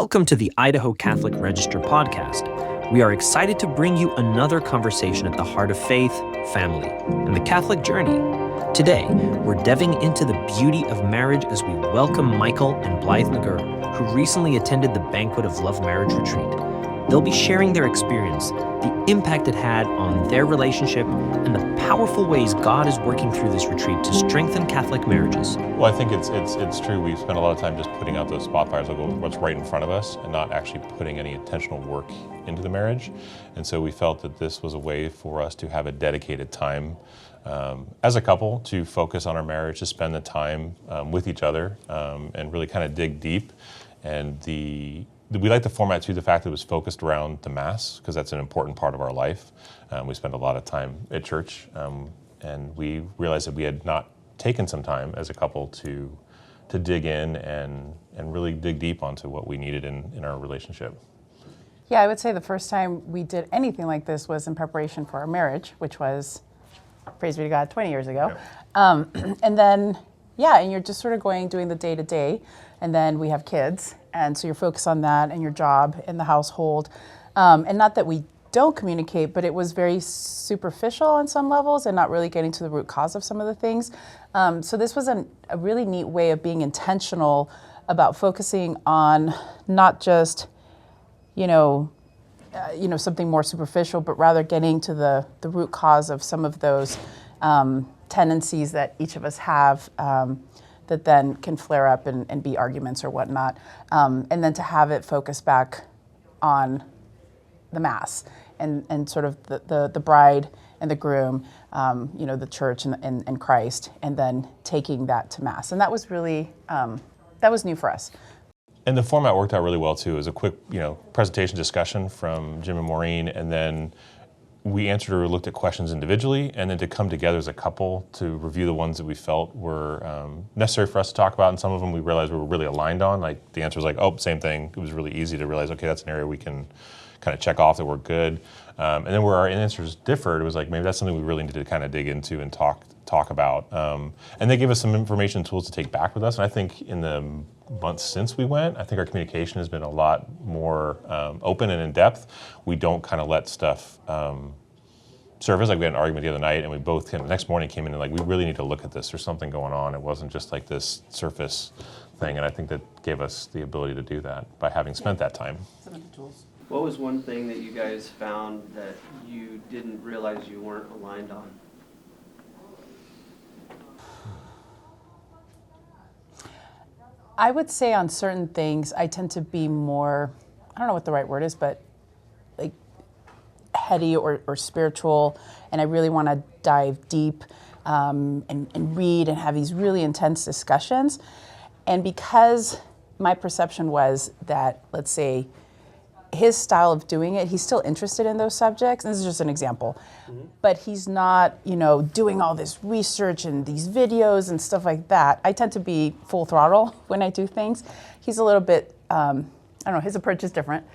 Welcome to the Idaho Catholic Register Podcast. We are excited to bring you another conversation at the heart of faith, family, and the Catholic journey. Today, we're delving into the beauty of marriage as we welcome Michael and Blythe McGirr, who recently attended the Banquet of Love marriage retreat. They'll be sharing their experience, the impact it had on their relationship, and the powerful ways God is working through this retreat to strengthen Catholic marriages. Well, I think it's true. We've spent a lot of time just putting out those spotlights of what's right in front of us and not actually putting any intentional work into the marriage. And so we felt that this was a way for us to have a dedicated time as a couple to focus on our marriage, to spend the time with each other and really kind of dig deep. And we like the format too, the fact that it was focused around the Mass, because that's an important part of our life. We spend a lot of time at church, and we realized that we had not taken some time as a couple to dig in and really dig deep onto what we needed in our relationship. Yeah, I would say the first time we did anything like this was in preparation for our marriage, which was, praise be to God, 20 years ago. Yeah. And then, and you're just sort of doing the day-to-day, and then we have kids, and so you're focused on that and your job in the household. And not that we don't communicate, but it was very superficial on some levels and not really getting to the root cause of some of the things. So this was a really neat way of being intentional about focusing on not just, something more superficial, but rather getting to the root cause of some of those tendencies that each of us have that then can flare up and be arguments or whatnot. And then to have it focus back on the Mass and sort of the bride and the groom, the church and Christ, and then taking that to Mass. And that was really, that was new for us. And the format worked out really well too. It was a quick, presentation discussion from Jim and Maureen, and then we answered or looked at questions individually, and then to come together as a couple to review the ones that we felt were necessary for us to talk about. And some of them we realized we were really aligned on. Like the answer was like, oh, same thing. It was really easy to realize, okay, that's an area we can kind of check off that we're good. And then where our answers differed, it was like, maybe that's something we really need to kind of dig into and talk about. And they gave us some information and tools to take back with us. And I think in the months since we went, I think our communication has been a lot more open and in depth. We don't kind of let stuff surface. Like we had an argument the other night, and we both the next morning came in and like, we really need to look at this. There's something going on. It wasn't just like this surface thing. And I think that gave us the ability to do that by having spent that time. Some of the tools. What was one thing that you guys found that you didn't realize you weren't aligned on? I would say on certain things, I tend to be more, I don't know what the right word is, but like heady or spiritual, and I really want to dive deep and read and have these really intense discussions. And because my perception was that, let's say, his style of doing it, he's still interested in those subjects. This is just an example. Mm-hmm. But he's not, doing all this research and these videos and stuff like that. I tend to be full throttle when I do things. He's a little bit, his approach is different.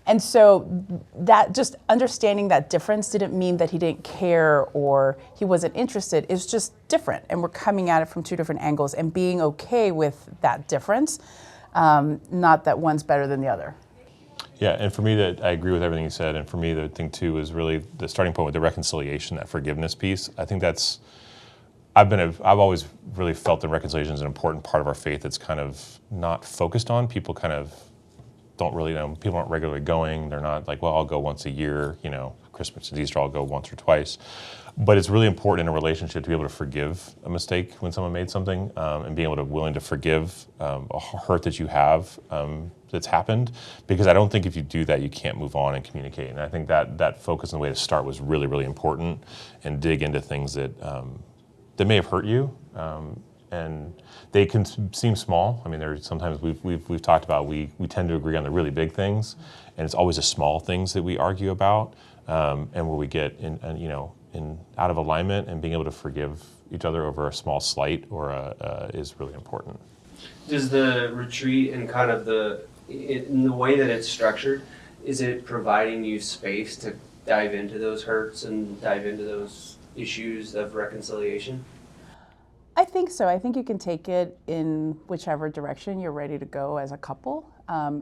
And so that just understanding that difference didn't mean that he didn't care or he wasn't interested. It's just different. And we're coming at it from two different angles and being okay with that difference, not that one's better than the other. Yeah, and for me, I agree with everything you said. And for me, the thing too is really the starting point with the reconciliation, that forgiveness piece. I think I've always really felt that reconciliation is an important part of our faith. That's kind of not focused on. People kind of don't really know. People aren't regularly going. They're not like, well, I'll go once a year. Christmas and Easter, I'll go once or twice. But it's really important in a relationship to be able to forgive a mistake when someone made something, and being willing to forgive a hurt that you have that's happened. Because I don't think if you do that, you can't move on and communicate. And I think that focus and the way to start was really, really important, and dig into things that may have hurt you. And they can seem small. I mean, there's sometimes we've talked about we tend to agree on the really big things, and it's always the small things that we argue about, and where we get in out of alignment, and being able to forgive each other over a small slight is really important. Does the retreat and kind of in the way that it's structured, is it providing you space to dive into those hurts and dive into those issues of reconciliation? I think so. I think you can take it in whichever direction you're ready to go as a couple.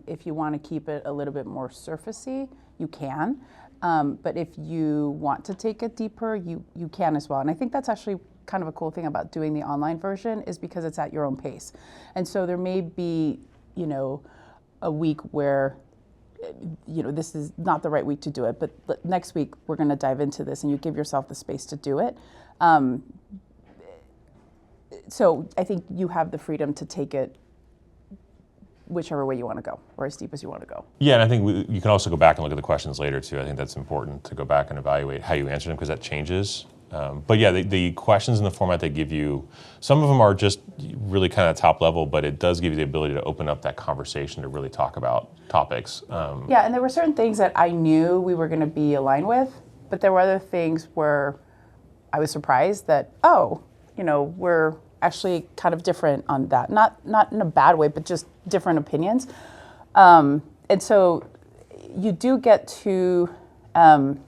If you want to keep it a little bit more surfacey, you can. But if you want to take it deeper, you can as well. And I think that's actually kind of a cool thing about doing the online version, is because it's at your own pace. And so there may be, a week where, this is not the right week to do it, but next week we're going to dive into this, and you give yourself the space to do it. So I think you have the freedom to take it whichever way you want to go, or as deep as you want to go. Yeah, and I think you can also go back and look at the questions later too. I think that's important to go back and evaluate how you answer them, because that changes. But yeah, the questions in the format they give you, some of them are just really kind of top level, but it does give you the ability to open up that conversation to really talk about topics. Yeah, and there were certain things that I knew we were going to be aligned with, but there were other things where I was surprised that, we're actually kind of different on that. Not in a bad way, but just different opinions. And so you do get to kind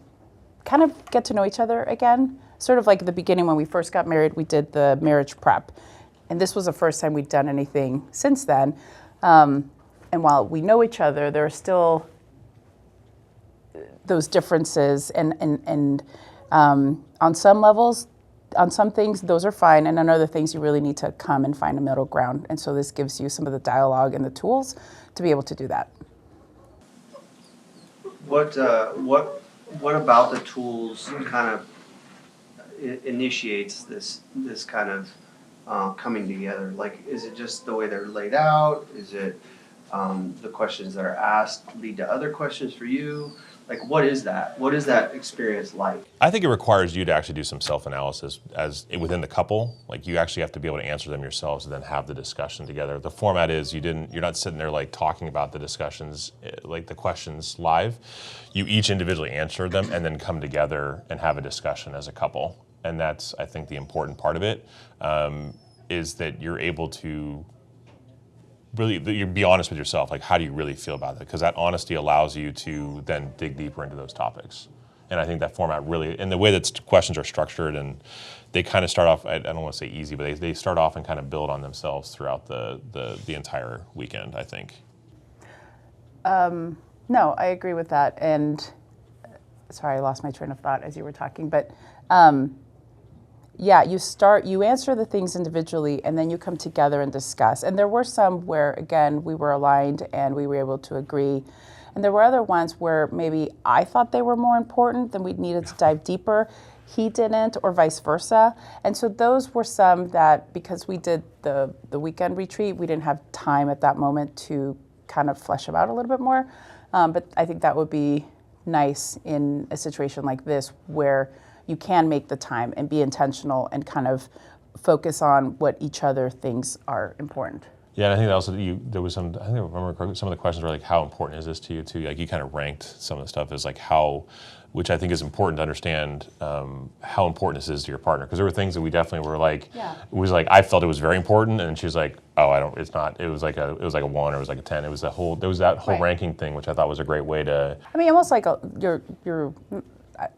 of get to know each other again. Sort of like at the beginning when we first got married, we did the marriage prep. And this was the first time we'd done anything since then. And while we know each other, there are still those differences. And on some levels, on some things, those are fine. And on other things, you really need to come and find a middle ground. And so this gives you some of the dialogue and the tools to be able to do that. What about the tools kind of initiates this kind of coming together? Like, is it just the way they're laid out? Is it the questions that are asked lead to other questions for you? Like, what is that? What is that experience like? I think it requires you to actually do some self-analysis within the couple. Like, you actually have to be able to answer them yourselves and then have the discussion together. The format is you're not sitting there like talking about the discussions, like the questions live. You each individually answer them and then come together and have a discussion as a couple. And that's, I think, the important part of it, is that you're able to really you be honest with yourself. Like, how do you really feel about it? Because that honesty allows you to then dig deeper into those topics. And I think that format really, and the way that questions are structured, and they kind of start off, I don't want to say easy, but they start off and kind of build on themselves throughout the entire weekend, I think. No, I agree with that. And sorry, I lost my train of thought as you were talking, but yeah, you answer the things individually, and then you come together and discuss. And there were some where, again, we were aligned and we were able to agree. And there were other ones where maybe I thought they were more important, then we needed to dive deeper. He didn't, or vice versa. And so those were some that, because we did the weekend retreat, we didn't have time at that moment to kind of flesh them out a little bit more. But I think that would be nice in a situation like this, where you can make the time and be intentional and kind of focus on what each other thinks are important. Yeah, and I think that also there was some. I think I remember some of the questions were like, "How important is this to you?" Too, like you kind of ranked some of the stuff as like how, which I think is important to understand how important this is to your partner. Because there were things that we definitely were like, Yeah. It was like I felt it was very important, and she was like, "Oh, I don't. It's not." It was like a 1 or it was like a 10. There was that whole Right. ranking thing, which I thought was a great way to. I mean, almost like your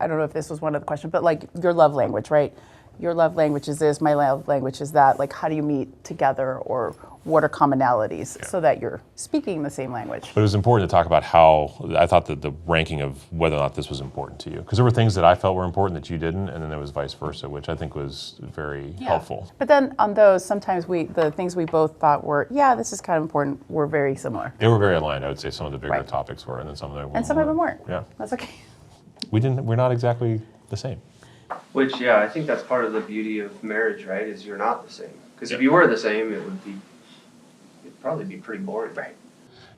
I don't know if this was one of the questions, but like your love language, right? Your love language is this, my love language is that. Like, how do you meet together, or what are commonalities so that you're speaking the same language? But it was important to talk about how I thought that the ranking of whether or not this was important to you. Because there were things that I felt were important that you didn't, and then there was vice versa, which I think was very helpful. But then on those, sometimes the things we both thought were, this is kind of important, were very similar. They were very aligned. I would say some of the bigger Right. topics were, and then some of them were. And some of them weren't. Yeah. That's okay. We're not exactly the same. Which, I think that's part of the beauty of marriage, right? Is you're not the same. Because if you were the same, it'd probably be pretty boring. Right.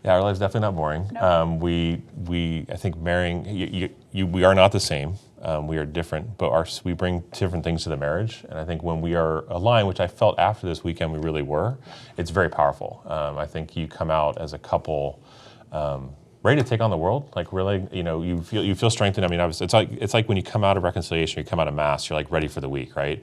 Yeah, our life's definitely not boring. No. I think marrying, we are not the same. We are different, but we bring different things to the marriage. And I think when we are aligned, which I felt after this weekend we really were, it's very powerful. I think you come out as a couple ready to take on the world. Like really, you feel strengthened. I mean, it's like when you come out of reconciliation, you come out of Mass, you're like ready for the week, right?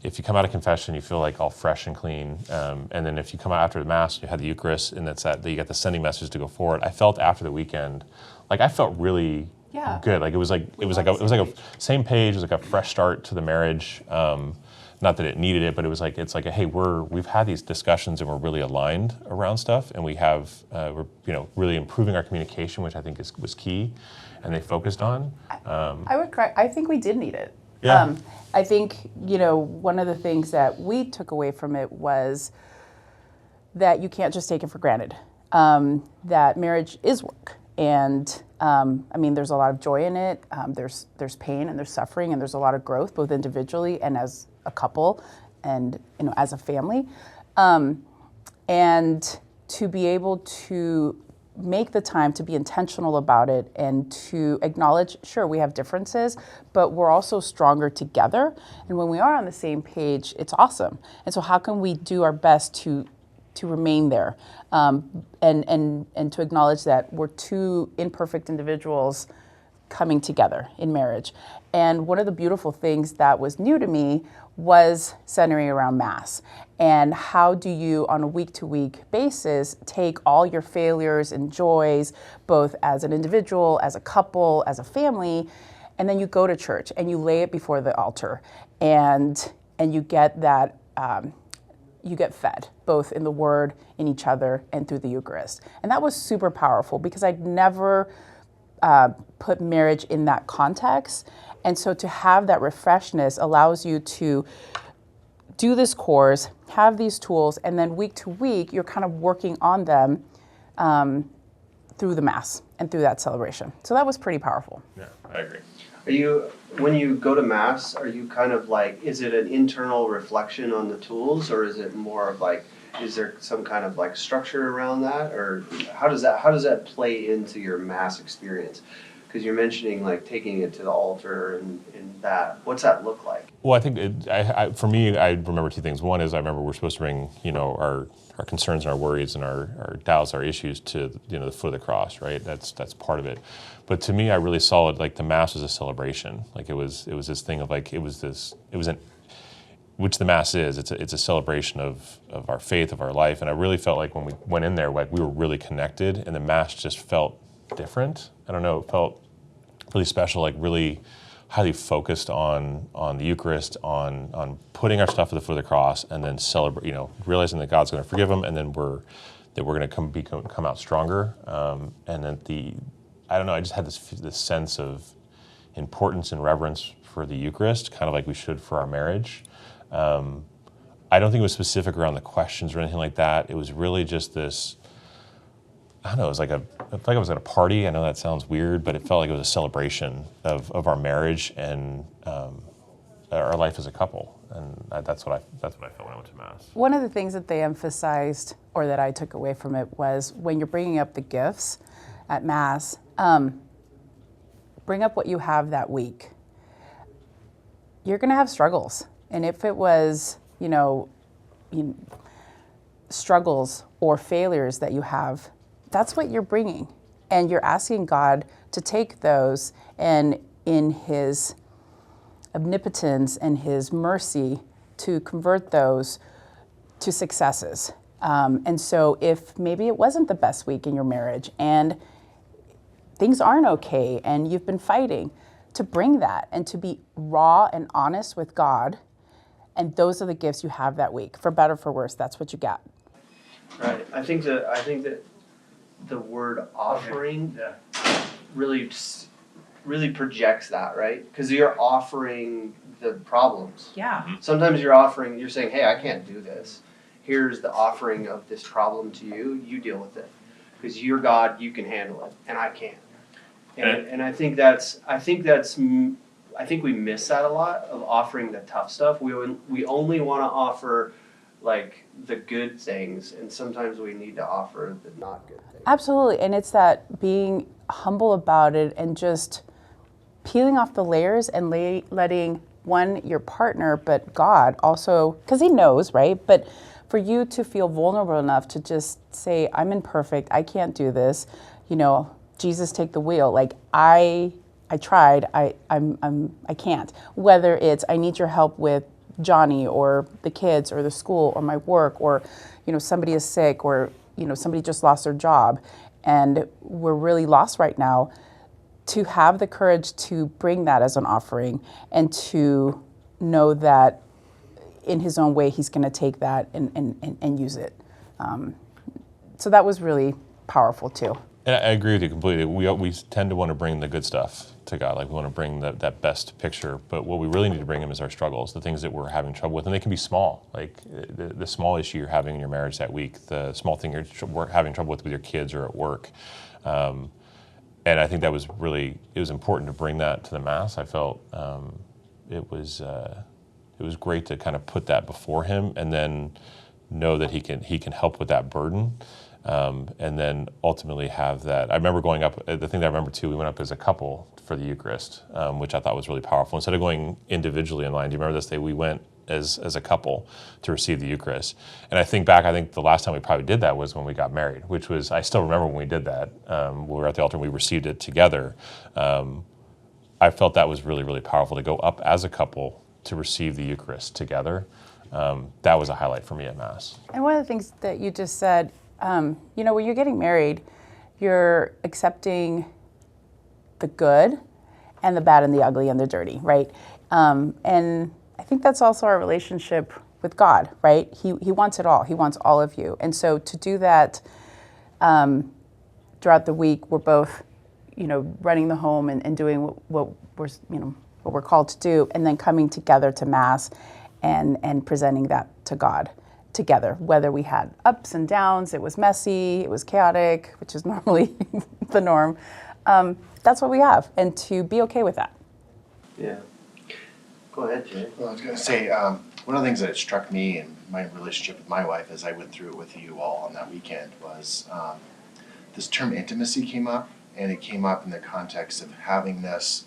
If you come out of confession, you feel like all fresh and clean. And then if you come out after the Mass, you had the Eucharist, and that's that you got the sending message to go forward. I felt after the weekend, like I felt really good. Like it was like a same page. It was like a fresh start to the marriage. not that it needed it, but it's like, hey, we've had these discussions and we're really aligned around stuff, and we're really improving our communication, which I think was key, and they focused on. I would correct. I think we did need it. Yeah. I think, one of the things that we took away from it was that you can't just take it for granted, that marriage is work. And there's a lot of joy in it. There's pain and there's suffering and there's a lot of growth, both individually and as a couple and, as a family. And to be able to make the time to be intentional about it and to acknowledge, sure, we have differences, but we're also stronger together. And when we are on the same page, it's awesome. And so how can we do our best to remain there, and to acknowledge that we're two imperfect individuals coming together in marriage. And one of the beautiful things that was new to me was centering around Mass. And how do you, on a week-to-week basis, take all your failures and joys, both as an individual, as a couple, as a family, and then you go to church and you lay it before the altar, and you get that, you get fed, both in the Word, in each other, and through the Eucharist. And that was super powerful because I'd never put marriage in that context. And so to have that refreshness allows you to do this course, have these tools, and then week to week, you're kind of working on them through the Mass and through that celebration. So that was pretty powerful. Yeah, I agree. When you go to Mass, are you kind of like, is it an internal reflection on the tools, or is it more of like, is there some kind of like structure around that, or how does that play into your Mass experience? Because you're mentioning like taking it to the altar and that. What's that look like? Well, I think for me, I remember two things. One is I remember we're supposed to bring our concerns and our worries and our doubts, our issues to the foot of the cross, right? That's part of it. But to me, I really saw it like the Mass was a celebration. Like it was this thing of like which the Mass is. It's a celebration of our faith, of our life, and I really felt like when we went in there, like we were really connected, and the Mass just felt different. I don't know, it felt really special, like really highly focused on the Eucharist, on putting our stuff at the foot of the cross, and then celebrate, realizing that God's going to forgive them, and then we're going to come out stronger. And then I just had this sense of importance and reverence for the Eucharist, kind of like we should for our marriage. I don't think it was specific around the questions or anything like that. It was really just this, I don't know, I felt like I was at a party. I know that sounds weird, but it felt like it was a celebration of our marriage and our life as a couple. And that's what I felt when I went to Mass. One of the things that they emphasized, or that I took away from it, was when you're bringing up the gifts at Mass, bring up what you have that week. You're going to have struggles. And if it was, struggles or failures that you have, that's what you're bringing. And you're asking God to take those and in His omnipotence and His mercy to convert those to successes. And so if maybe it wasn't the best week in your marriage and things aren't okay and you've been fighting, to bring that and to be raw and honest with God. And those are the gifts you have that week. For better, for worse, that's what you got. Right. I think that the word offering really projects that, right? Because you're offering the problems. Yeah. Sometimes you're saying, hey, I can't do this. Here's the offering of this problem to you. You deal with it. Because you're God, you can handle it, and I can't. And I think we miss that a lot of offering the tough stuff. We only want to offer like the good things, and sometimes we need to offer the not good things. Absolutely, and it's that being humble about it and just peeling off the layers and letting your partner, but God also, because He knows, right? But for you to feel vulnerable enough to just say, I'm imperfect, I can't do this, Jesus, take the wheel. Like I tried, I can't. Whether it's I need your help with Johnny or the kids or the school or my work, or somebody is sick, or somebody just lost their job and we're really lost right now, to have the courage to bring that as an offering and to know that in his own way, he's going to take that and use it. So that was really powerful too. And I agree with you completely. We tend to want to bring the good stuff to God. Like we want to bring that best picture. But what we really need to bring him is our struggles, the things that we're having trouble with. And they can be small, like the small issue you're having in your marriage that week, the small thing you're having trouble with your kids or at work. And I think it was important to bring that to the Mass. I felt it was great to kind of put that before him and then know that he can help with that burden. And then ultimately have that. I remember going up, the thing that I remember too, we went up as a couple for the Eucharist, which I thought was really powerful. Instead of going individually in line, do you remember this day? We went as a couple to receive the Eucharist. And I think the last time we probably did that was when we got married, which was, I still remember when we did that. We were at the altar and we received it together. I felt that was really, really powerful to go up as a couple to receive the Eucharist together. That was a highlight for me at Mass. And one of the things that you just said, when you're getting married, you're accepting the good and the bad and the ugly and the dirty, right? And I think that's also our relationship with God, right? He wants it all. He wants all of you. And so to do that throughout the week, we're both, running the home and doing what we're called to do, and then coming together to Mass and presenting that to God together, whether we had ups and downs, it was messy, it was chaotic, which is normally the norm. That's what we have, and to be okay with that. Yeah. Go ahead, Jay. Well, I was going to say, one of the things that struck me in my relationship with my wife as I went through it with you all on that weekend was this term intimacy came up, and it came up in the context of having us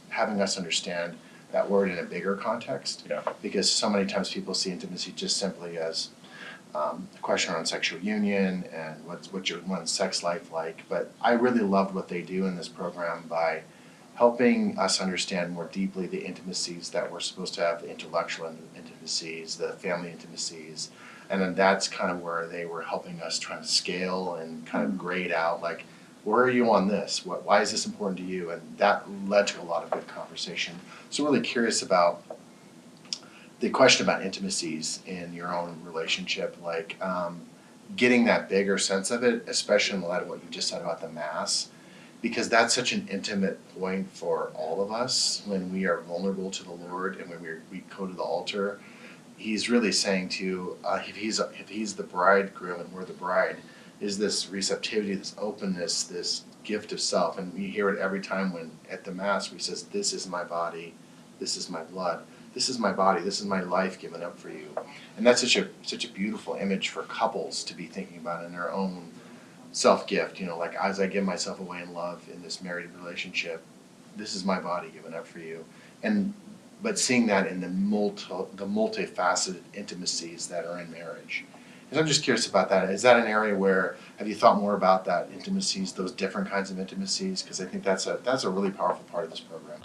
understand that word in a bigger context. Yeah. Because so many times people see intimacy just simply as a question around sexual union and what's one's sex life like. But I really loved what they do in this program by helping us understand more deeply the intimacies that we're supposed to have, the intellectual intimacies, the family intimacies. And then that's kind of where they were helping us try to scale and kind of grade out, like, where are you on this? Why is this important to you? And that led to a lot of good conversation. So really curious about the question about intimacies in your own relationship, like getting that bigger sense of it, especially in light of what you just said about the Mass, because that's such an intimate point for all of us when we are vulnerable to the Lord and when we go to the altar. He's really saying to, if he's the bridegroom and we're the bride, is this receptivity, this openness, this gift of self. And we hear it every time when at the Mass we says, this is my body, this is my blood, this is my body, this is my life given up for you. And that's such a beautiful image for couples to be thinking about in their own self-gift, like as I give myself away in love in this married relationship, this is my body given up for you. But seeing that in the multifaceted intimacies that are in marriage. And I'm just curious about that. Is that an area where, have you thought more about that, intimacies, those different kinds of intimacies? Because I think that's a really powerful part of this program.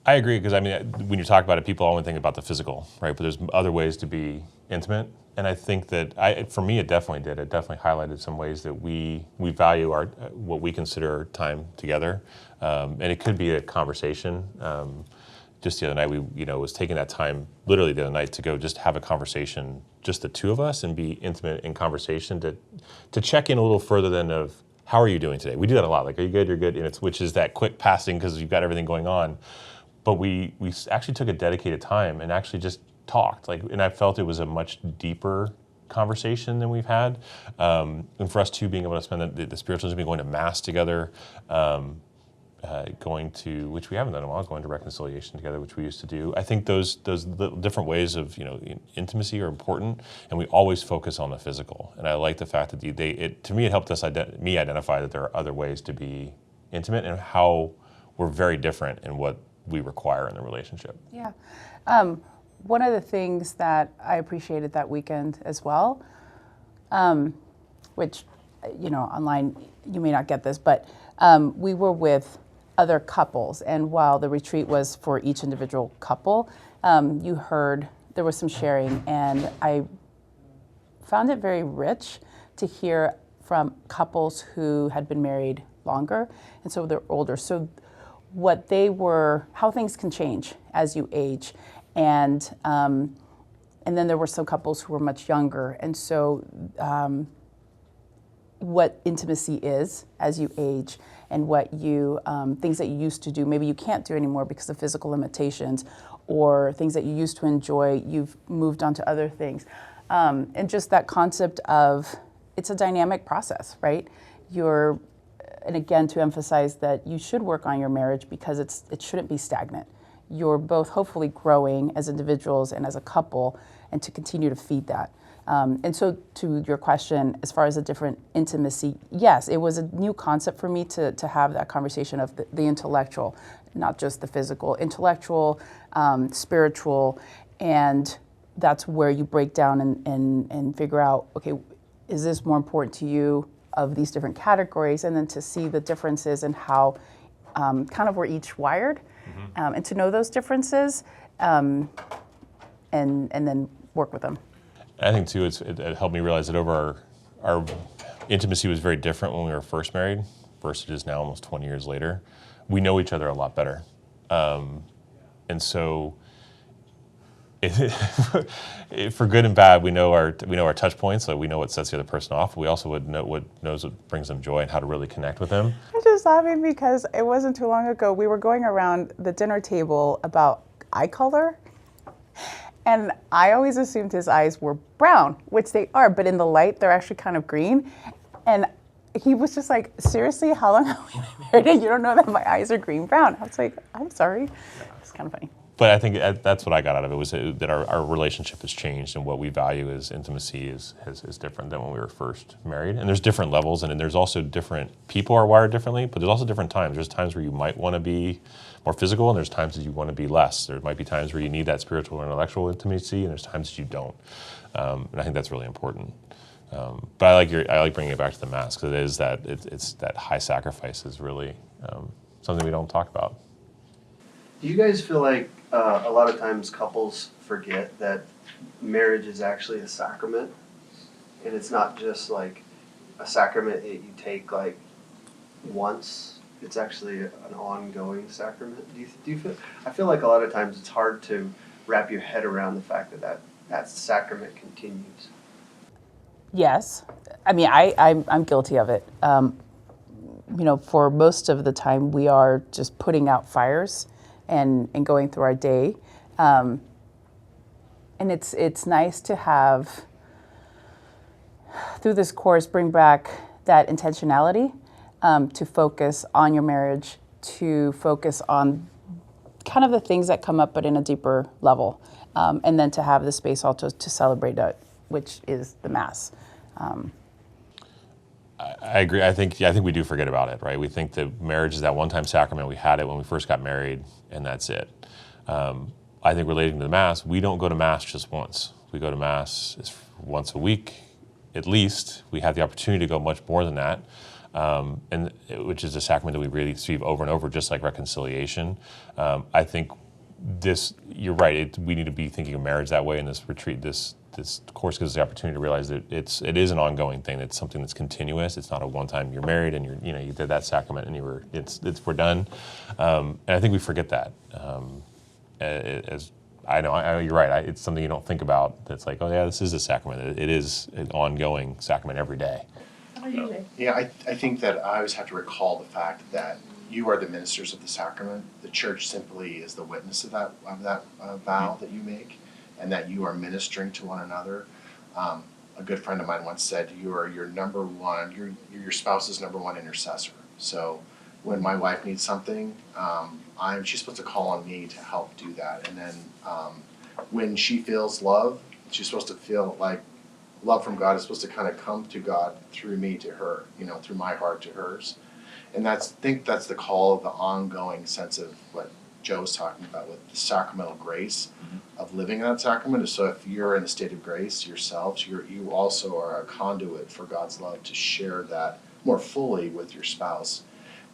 I agree, because when you talk about it, people only think about the physical, right? But there's other ways to be intimate. And I think that, for me, it definitely did. It definitely highlighted some ways that we value what we consider time together. And it could be a conversation. Just the other night, we was taking that time, literally the other night, to go just have a conversation, just the two of us, and be intimate in conversation to check in a little further than of, how are you doing today? We do that a lot, like, are you good, you're good, and which is that quick passing because you've got everything going on. But we actually took a dedicated time and actually just talked, and I felt it was a much deeper conversation than we've had. And for us too, being able to spend the spiritualism, going to Mass together, going to, which we haven't done in a while, going to reconciliation together, which we used to do. I think those little different ways of intimacy are important, and we always focus on the physical. And I like the fact that to me it helped us identify that there are other ways to be intimate and how we're very different in what we require in the relationship. Yeah. One of the things that I appreciated that weekend as well, which, online you may not get this, but we were with other couples, and while the retreat was for each individual couple, you heard there was some sharing, and I found it very rich to hear from couples who had been married longer, and so they're older. So how things can change as you age, and And then there were some couples who were much younger. And so what intimacy is as you age and what you, things that you used to do, maybe you can't do anymore because of physical limitations, or things that you used to enjoy, you've moved on to other things. And just that concept of, it's a dynamic process, right? And again, to emphasize that you should work on your marriage because it shouldn't be stagnant. You're both hopefully growing as individuals and as a couple, and to continue to feed that. And so to your question, as far as a different intimacy, yes, it was a new concept for me to have that conversation of the intellectual, not just the physical, intellectual, spiritual, and that's where you break down and figure out, okay, is this more important to you of these different categories, and then to see the differences and how kind of we're each wired, and to know those differences, and then work with them. I think too, it helped me realize that over our intimacy was very different when we were first married versus it is now almost 20 years later. We know each other a lot better. And so for good and bad, we know our touch points, so we know what sets the other person off. We also would know what brings them joy and how to really connect with them. I'm just laughing because it wasn't too long ago, we were going around the dinner table about eye color. And I always assumed his eyes were brown, which they are, but in the light, they're actually kind of green. And he was just like, seriously, how long have we been married and you don't know that my eyes are green-brown? I was like, I'm sorry. It's kind of funny. But I think that's what I got out of it, was that our relationship has changed, and what we value as intimacy is different than when we were first married. And there's different levels, and there's also different, people are wired differently, but there's also different times. There's times where you might want to be more physical, and there's times that you want to be less. There might be times where you need that spiritual or intellectual intimacy, and there's times that you don't. And I think that's really important. But I like bringing it back to the Mass, because it is it's that high sacrifice is really something we don't talk about. Do you guys feel like a lot of times couples forget that marriage is actually a sacrament, and it's not just like a sacrament that you take like once? It's actually an ongoing sacrament. Do you feel? I feel like a lot of times it's hard to wrap your head around the fact that sacrament continues. Yes. I mean, I'm guilty of it. For most of the time, we are just putting out fires and going through our day. And it's nice to have, through this course, bring back that intentionality, to focus on your marriage, to focus on kind of the things that come up, but in a deeper level. And then to have the space also to celebrate it, which is the Mass. I agree. I think we do forget about it, right? We think that marriage is that one-time sacrament. We had it when we first got married, and that's it. I think relating to the Mass, we don't go to Mass just once. We go to Mass once a week, at least. We have the opportunity to go much more than that, which is a sacrament that we really receive over and over, just like reconciliation. I think you're right. We need to be thinking of marriage that way in this retreat. This course gives us the opportunity to realize that it is an ongoing thing. It's something that's continuous. It's not a one-time you're married and you did that sacrament and we're done. And I think we forget that. As I know you're right. It's something you don't think about. That's like, oh yeah, this is a sacrament. It is an ongoing sacrament every day. Yeah, I think that I always have to recall the fact that you are the ministers of the sacrament. The church simply is the witness of that vow that you make, and that you are ministering to one another. A good friend of mine once said, you are your number one, you're your spouse's number one intercessor. So when my wife needs something, she's supposed to call on me to help do that. And then when she feels love, she's supposed to feel like love from God is supposed to kind of come to God through me to her, through my heart to hers. And I think that's the call of the ongoing sense of what Joe's talking about with the sacramental grace of living in that sacrament. So if you're in a state of grace yourselves, you also are a conduit for God's love to share that more fully with your spouse,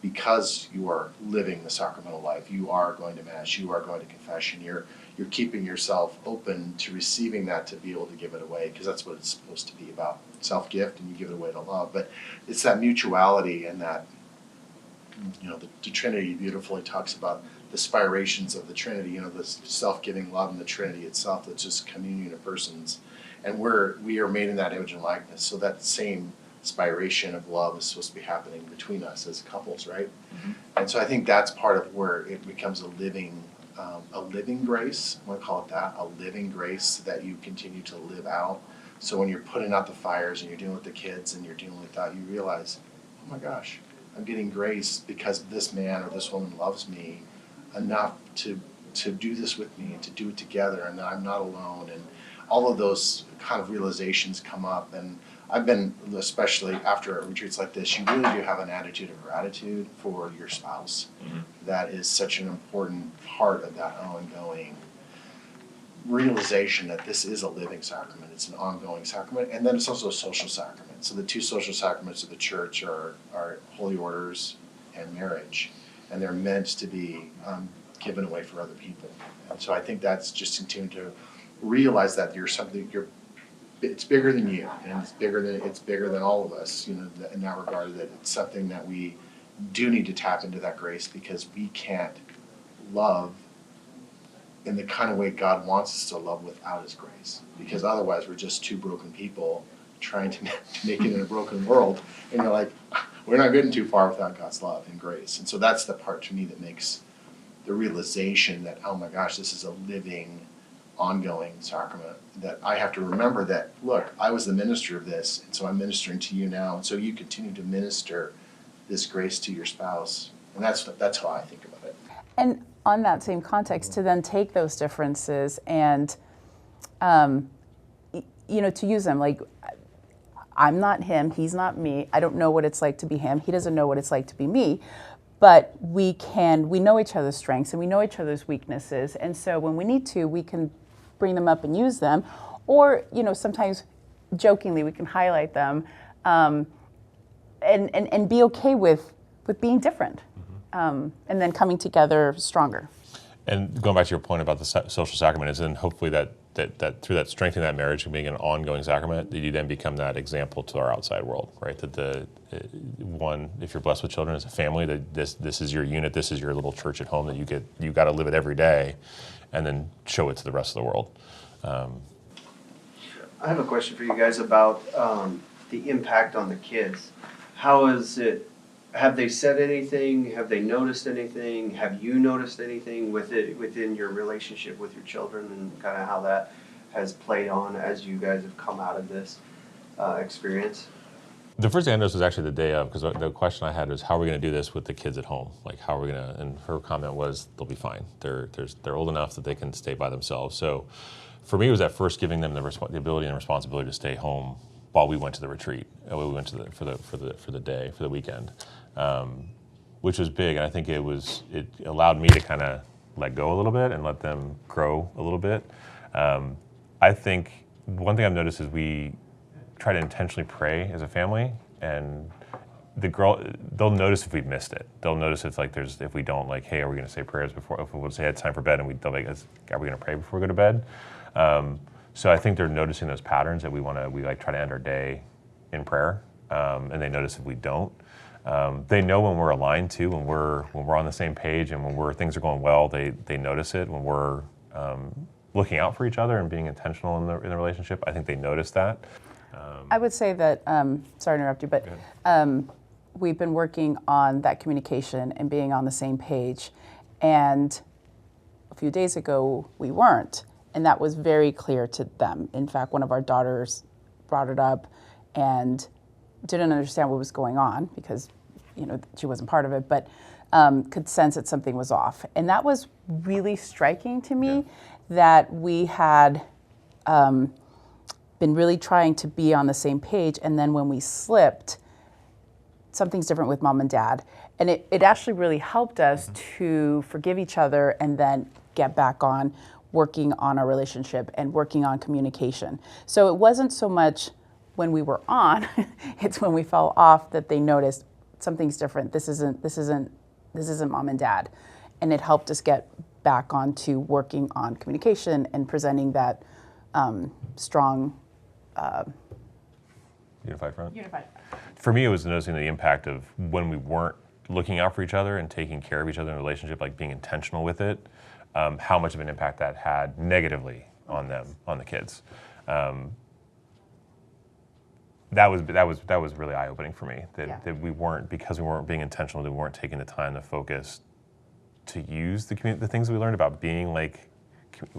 because you are living the sacramental life. You are going to Mass, you are going to confession, you're keeping yourself open to receiving that, to be able to give it away, because that's what it's supposed to be about, self-gift, and you give it away to love. But it's that mutuality and that the Trinity beautifully talks about the spirations of the Trinity, the self-giving love in the Trinity itself, that's just communion of persons. And we are made in that image and likeness. So that same spiration of love is supposed to be happening between us as couples, right? Mm-hmm. And so I think that's part of where it becomes a living grace. I want to call it that, a living grace that you continue to live out. So when you're putting out the fires and you're dealing with the kids and you're dealing with that, you realize, oh my gosh, I'm getting grace because this man or this woman loves me enough to do this with me and to do it together, and that I'm not alone. And all of those kind of realizations come up. And I've been, especially after retreats like this, you really do have an attitude of gratitude for your spouse. Mm-hmm. That is such an important part of that ongoing realization that this is a living sacrament. It's an ongoing sacrament, and then it's also a social sacrament. So the two social sacraments of the church are holy orders and marriage, and they're meant to be given away for other people. And so I think that's just continuing to realize that it's bigger than you, and it's bigger than all of us. In that regard, that it's something that we do need to tap into that grace, because we can't love in the kind of way God wants us to love without His grace, because otherwise we're just two broken people trying to make it in a broken world, and you're like, we're not getting too far without God's love and grace. And so that's the part to me that makes the realization that, oh my gosh, this is a living, ongoing sacrament, that I have to remember that, look, I was the minister of this, and so I'm ministering to you now, and so you continue to minister this grace to your spouse. And that's how I think about it. And on that same context, to then take those differences and, to use them, like, I'm not him, he's not me, I don't know what it's like to be him, he doesn't know what it's like to be me, but we know each other's strengths and we know each other's weaknesses, and so when we need to, we can bring them up and use them, or, sometimes jokingly we can highlight them, and be okay with being different. And then coming together stronger. And going back to your point about the social sacrament, is then hopefully that through that strengthening that marriage and being an ongoing sacrament, that you then become that example to our outside world, right? That if you're blessed with children as a family, that this is your unit, this is your little church at home, that you got to live it every day, and then show it to the rest of the world. I have a question for you guys about the impact on the kids. How is it? Have they said anything? Have they noticed anything? Have you noticed anything within your relationship with your children, and kind of how that has played on as you guys have come out of this experience? The first thing I noticed was actually the day of, because the question I had was, how are we going to do this with the kids at home? Like, how are we going to, and her comment was, they'll be fine. They're old enough that they can stay by themselves. So for me, it was at first giving them the ability and responsibility to stay home while we went to the retreat. We went for the day, for the weekend, which was big. And I think it allowed me to kind of let go a little bit and let them grow a little bit. I think one thing I've noticed is we try to intentionally pray as a family, and they'll notice if we've missed it. They'll notice if we don't, like, hey, are we going to say prayers before? If we'll say it's time for bed, and they'll like, are we going to pray before we go to bed? So I think they're noticing those patterns that we try to end our day in prayer, and they notice if we don't. They know when we're aligned too, when we're on the same page, and when things are going well. They notice it when we're looking out for each other and being intentional in the relationship. I think they notice that. I would say that, sorry to interrupt you, but we've been working on that communication and being on the same page. And a few days ago, we weren't. And that was very clear to them. In fact, one of our daughters brought it up and didn't understand what was going on because, she wasn't part of it, but could sense that something was off. And that was really striking to me, that we had been really trying to be on the same page, and then when we slipped, something's different with mom and dad. And it actually really helped us to forgive each other and then get back on working on our relationship and working on communication. So it wasn't so much when we were on, it's when we fell off that they noticed something's different. This isn't mom and dad. And it helped us get back onto working on communication and presenting that strong unified front. Unified. For me, it was noticing the impact of when we weren't looking out for each other and taking care of each other in a relationship, like being intentional with it, how much of an impact that had negatively on them, on the kids. That was really eye-opening for me, that we weren't, because we weren't being intentional, that we weren't taking the time to focus to use the things we learned about being like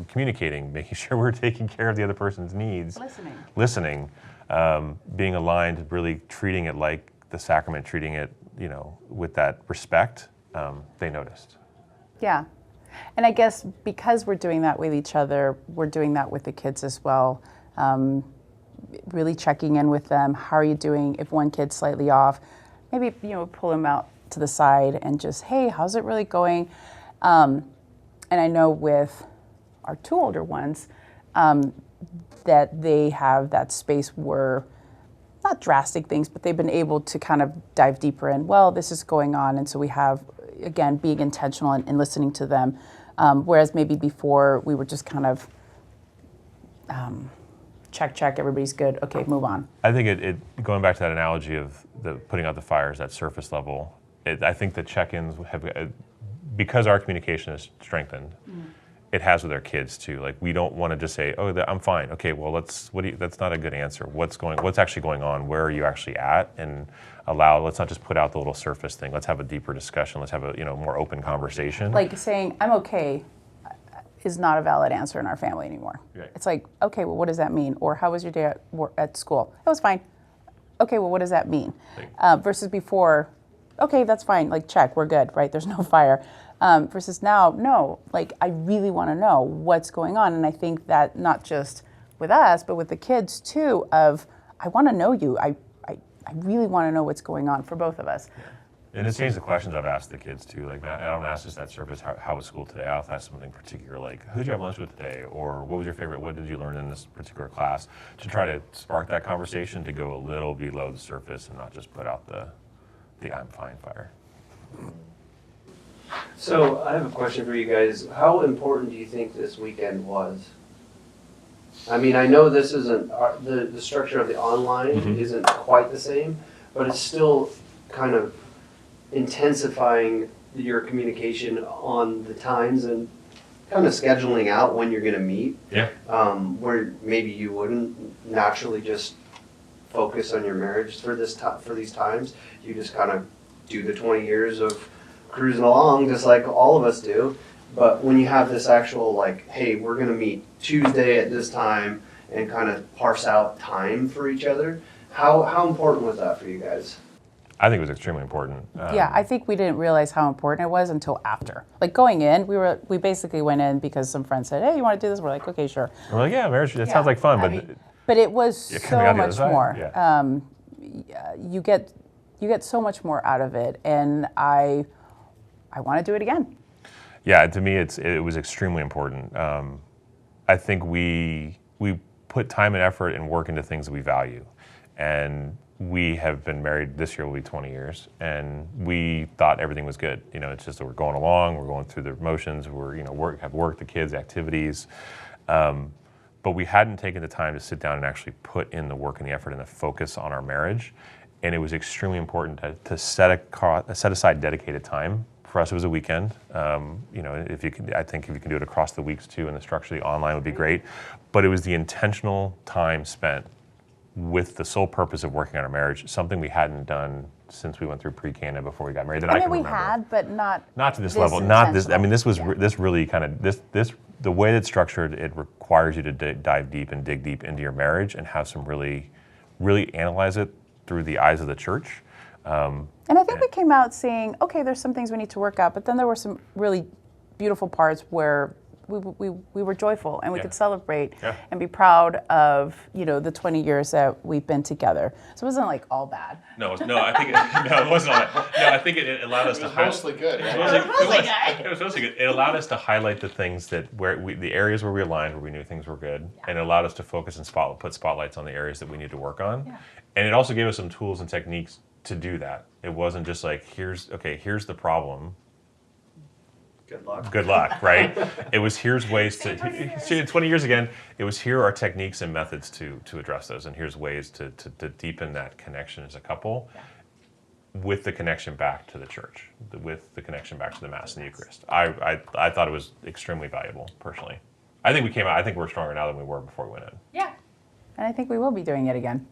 communicating, making sure we're taking care of the other person's needs, listening, being aligned, really treating it like the sacrament, treating it, with that respect. They noticed. Yeah. And I guess because we're doing that with each other, we're doing that with the kids as well. Really checking in with them. How are you doing? If one kid's slightly off, maybe, pull them out to the side and just, hey, how's it really going? And I know with our 2 older ones, that they have that space where, not drastic things, but they've been able to kind of dive deeper in, well, this is going on. And so we have, again, being intentional and listening to them. Whereas maybe before we were just kind of check, everybody's good, okay, move on. I think it going back to that analogy of the putting out the fires at surface level, I think the check-ins have, because our communication is strengthened, it has with our kids too. Like, we don't want to just say, "Oh, I'm fine." Okay, well, that's not a good answer. What's actually going on? Where are you actually at? And let's not just put out the little surface thing. Let's have a deeper discussion. Let's have a more open conversation. Like saying, "I'm okay," is not a valid answer in our family anymore. Right. It's like, okay, well, what does that mean? Or how was your day at school? It was fine. Okay, well, what does that mean? Versus before, okay, that's fine. Like, check, we're good, right? There's no fire. Versus now, no, like, I really want to know what's going on. And I think that not just with us, but with the kids too, of, I want to know you. I really want to know what's going on for both of us. Yeah. And it's changed the questions I've asked the kids too. Like, I don't ask just that surface, how was school today? I'll ask something particular, like, who did you have lunch with today? Or what was your favorite, what did you learn in this particular class? To try to spark that conversation, to go a little below the surface and not just put out the I'm fine fire. So I have a question for you guys. How important do you think this weekend was? I mean, I know this isn't, the structure of the online isn't quite the same, but it's still kind of intensifying your communication on the times and kind of scheduling out when you're going to meet. Yeah. Where maybe you wouldn't naturally just focus on your marriage for these times. You just kind of do the 20 years of cruising along, just like all of us do. But when you have this actual, like, hey, we're going to meet Tuesday at this time and kind of parse out time for each other, how important was that for you guys? I think it was extremely important. Yeah, I think we didn't realize how important it was until after. Like, going in, we basically went in because some friends said, hey, you want to do this? We're like, okay, sure. And we're like, yeah, marriage, it sounds like fun, but it was so much more. Yeah. You get so much more out of it, and I want to do it again. Yeah, to me, it was extremely important. I think we put time and effort and work into things that we value, and we have been married, this year will be 20 years, and we thought everything was good. It's just that we're going along, we're going through the motions, have work, the kids, activities, but we hadn't taken the time to sit down and actually put in the work and the effort and the focus on our marriage. And it was extremely important to set aside dedicated time. For us, it was a weekend. I think if you can do it across the weeks too, and the structure of the online would be great. But it was the intentional time spent with the sole purpose of working on our marriage, something we hadn't done since we went through pre-Cana before we got married. That I can remember. We had, but not to this level. Not this. I mean, this was this really kind of this. The way it's structured, it requires you to dive deep and dig deep into your marriage and have some really, really analyze it through the eyes of the church. And I think we came out saying, okay, there's some things we need to work out, but then there were some really beautiful parts where we were joyful and we could celebrate and be proud of the 20 years that we've been together. So it wasn't like all bad. No, I think it wasn't all bad. No, I think it allowed us to highlight. Mostly good. It was mostly good. It allowed us to highlight the things the areas where we aligned, where we knew things were good, and it allowed us to focus and put spotlights on the areas that we need to work on. Yeah. And it also gave us some tools and techniques to do that. It wasn't just like, here's the problem. Good luck, right? It was here's ways to 20 years again. It was here are techniques and methods to address those, and here's ways to deepen that connection as a couple. with the connection back to the church, with the connection back to the Mass and the Eucharist. I thought it was extremely valuable, personally. I think we're stronger now than we were before we went in. Yeah. And I think we will be doing it again.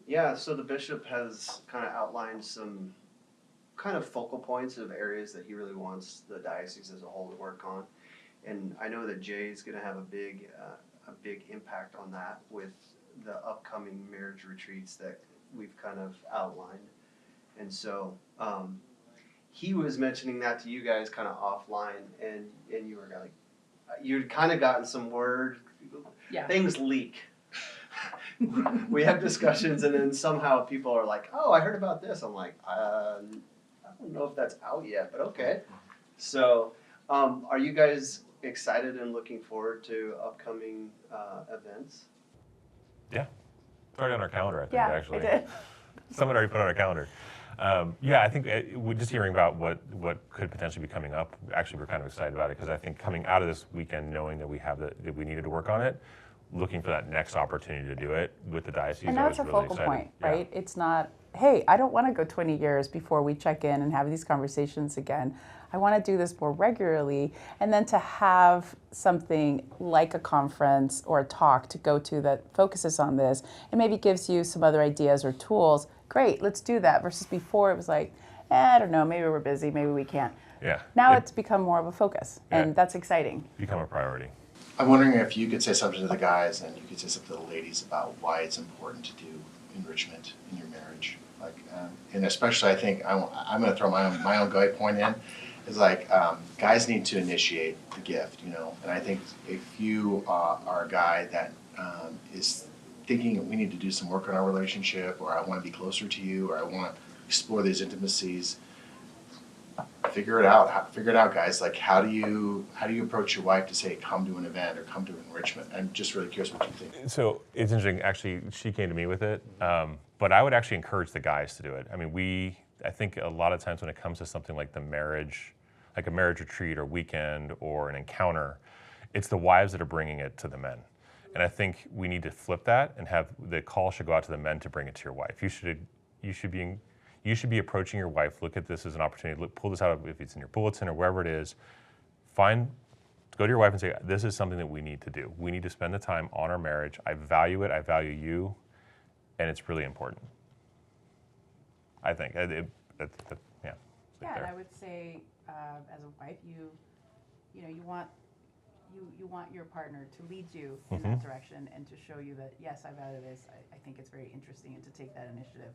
Yeah, so the bishop has kind of outlined some kind of focal points of areas that he really wants the diocese as a whole to work on. And I know that Jay's going to have a big impact on that with the upcoming marriage retreats that we've kind of outlined. And so he was mentioning that to you guys kind of offline, and you were like, you'd kind of gotten some word, things leak. We have discussions, and then somehow people are like, oh, I heard about this. I'm like, I don't know if that's out yet, but okay. So are you guys excited and looking forward to upcoming events? Yeah. It's already on our calendar, I think, actually. I did. Someone already put it on our calendar. I think we're just hearing about what could potentially be coming up. Actually, we're kind of excited about it because I think coming out of this weekend, knowing that that we needed to work on it, looking for that next opportunity to do it with the diocese. And that's a really focal excited. point, right? Yeah. It's not, hey, I don't want to go 20 years before we check in and have these conversations again. I want to do this more regularly, and then to have something like a conference or a talk to go to that focuses on this and maybe gives you some other ideas or tools. Great, let's do that. Versus before it was like, I don't know, maybe we're busy, maybe we can't. Yeah. Now it's become more of a focus, and that's exciting. Become a priority. I'm wondering if you could say something to the guys and you could say something to the ladies about why it's important to do enrichment in your marriage. Like, and especially I think I'm going to throw my own guy point in. Is like guys need to initiate the gift, And I think if you are a guy that is thinking we need to do some work on our relationship, or I want to be closer to you, or I want to explore these intimacies, figure it out. Figure it out, guys. Like, how do you approach your wife to say, come to an event or come to an enrichment? I'm just really curious what you think. So it's interesting. Actually, she came to me with it, but I would actually encourage the guys to do it. I mean, I think a lot of times when it comes to something like the marriage, like a marriage retreat or weekend or an encounter, it's the wives that are bringing it to the men. And I think we need to flip that and have the call should go out to the men to bring it to your wife. You should be approaching your wife. Look at this as an opportunity. Pull this out if it's in your bulletin or wherever it is. Go to your wife and say, this is something that we need to do. We need to spend the time on our marriage. I value it. I value you, and it's really important. I think. Yeah, and I would say, as a wife, you want your partner to lead you in that direction and to show you that, yes, I value this. I think it's very interesting, and to take that initiative.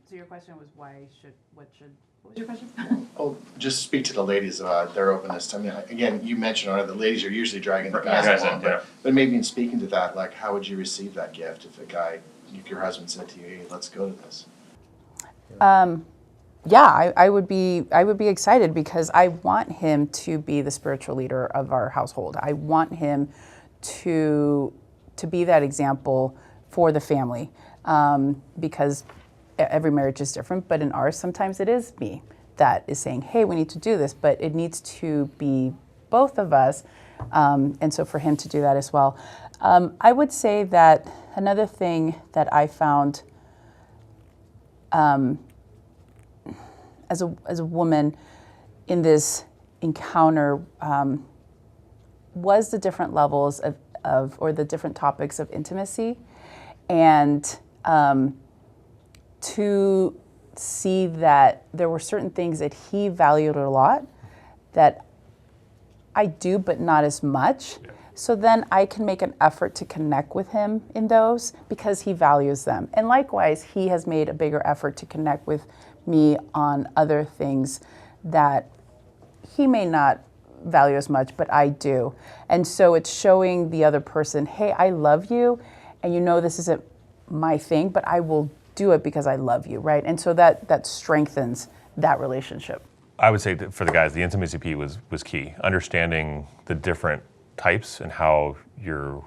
So your question was what was your question? Oh, just speak to the ladies about their openness. I mean, again, you mentioned the ladies are usually dragging the guys along, but maybe in speaking to that, like, how would you receive that gift if your husband said to you, hey, let's go to this? I would be excited because I want him to be the spiritual leader of our household. I want him to be that example for the family, because every marriage is different, but in ours, sometimes it is me that is saying, hey, we need to do this, but it needs to be both of us, and so for him to do that as well. I would say that another thing that I found as a woman in this encounter was the different levels of or the different topics of intimacy, and to see that there were certain things that he valued a lot that I do, but not as much. Yeah. So then I can make an effort to connect with him in those because he values them. And likewise, he has made a bigger effort to connect with me on other things that he may not value as much, but I do. And so it's showing the other person, hey, I love you, and this isn't my thing, but I will do it because I love you, right? And so that strengthens that relationship. I would say that for the guys, the intimacy piece was key. Understanding the different types and how your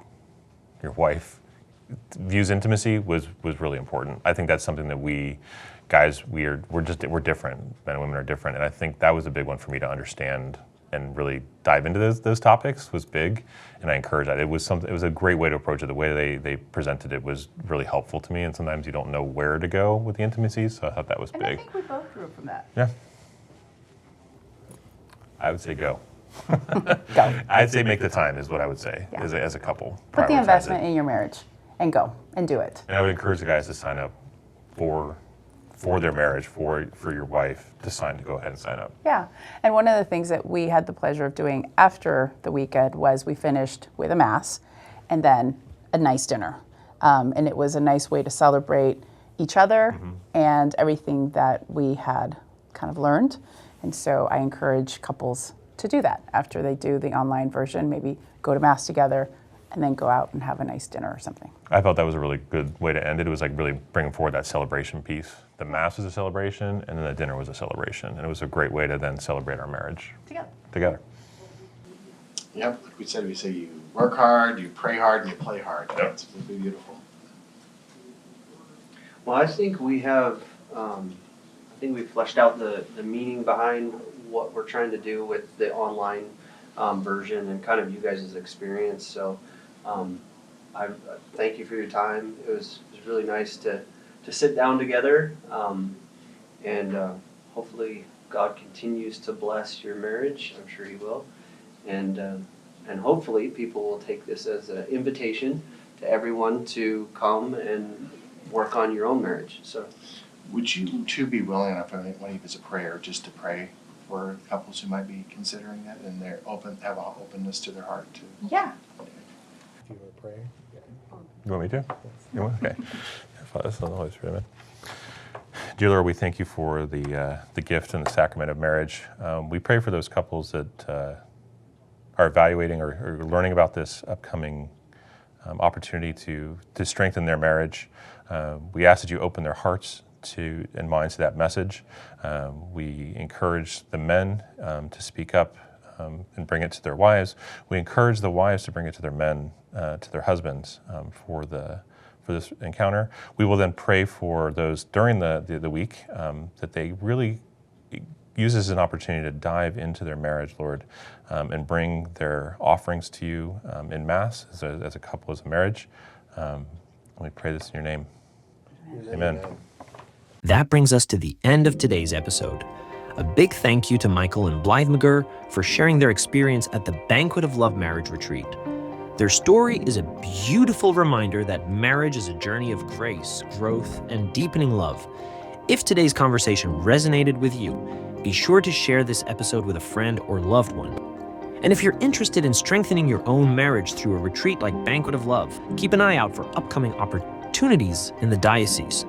wife views intimacy was really important. I think that's something that we're different. Men and women are different, and I think that was a big one for me to understand and really dive into those topics was big, and I encourage that. It was a great way to approach it. The way they presented it was really helpful to me, and sometimes you don't know where to go with the intimacy, so I thought that was And big. I think we both grew from that. Yeah. I would say go. Go. I'd say make the time is what I would say Yeah. as a couple. Put the Prioritize investment it. in your marriage and go and do it. And I would encourage the guys to sign up for their marriage, for your wife to go ahead and sign up. Yeah. And one of the things that we had the pleasure of doing after the weekend was we finished with a mass and then a nice dinner. And it was a nice way to celebrate each other and everything that we had kind of learned. And so I encourage couples to do that after they do the online version, maybe go to mass together and then go out and have a nice dinner or something. I felt that was a really good way to end it. It was like really bringing forward that celebration piece. The mass was a celebration, and then the dinner was a celebration. And it was a great way to then celebrate our marriage together. Yep, like we said, we say you work hard, you pray hard, and you play hard. Yep. It's really beautiful. Well, I think we have, we've fleshed out the meaning behind what we're trying to do with the online version and kind of you guys' experience. So I thank you for your time. It was really nice to sit down together, and hopefully God continues to bless your marriage. I'm sure He will, and hopefully people will take this as an invitation to everyone to come and work on your own marriage. So, Would you two be willing enough, I think, when you visit prayer, just to pray for couples who might be considering that and they're have an openness to their heart to? Yeah. Do you want to pray? You want me to? You want? Okay. Father, Son, and Holy Spirit, amen. Dear Lord, we thank you for the gift and the sacrament of marriage. We pray for those couples that are evaluating or learning about this upcoming opportunity to strengthen their marriage. We ask that you open their hearts and minds to that message. We encourage the men to speak up and bring it to their wives. We encourage the wives to bring it to their men, to their husbands, for this encounter. We will then pray for those during the week that they really use this as an opportunity to dive into their marriage, Lord, and bring their offerings to you in Mass as a couple, as a marriage. And we pray this in your name. Amen. That brings us to the end of today's episode. A big thank you to Michael and Blythe McGirr for sharing their experience at the Banquet of Love marriage retreat. Their story is a beautiful reminder that marriage is a journey of grace, growth, and deepening love. If today's conversation resonated with you, be sure to share this episode with a friend or loved one. And if you're interested in strengthening your own marriage through a retreat like Banquet of Love, keep an eye out for upcoming opportunities in the diocese.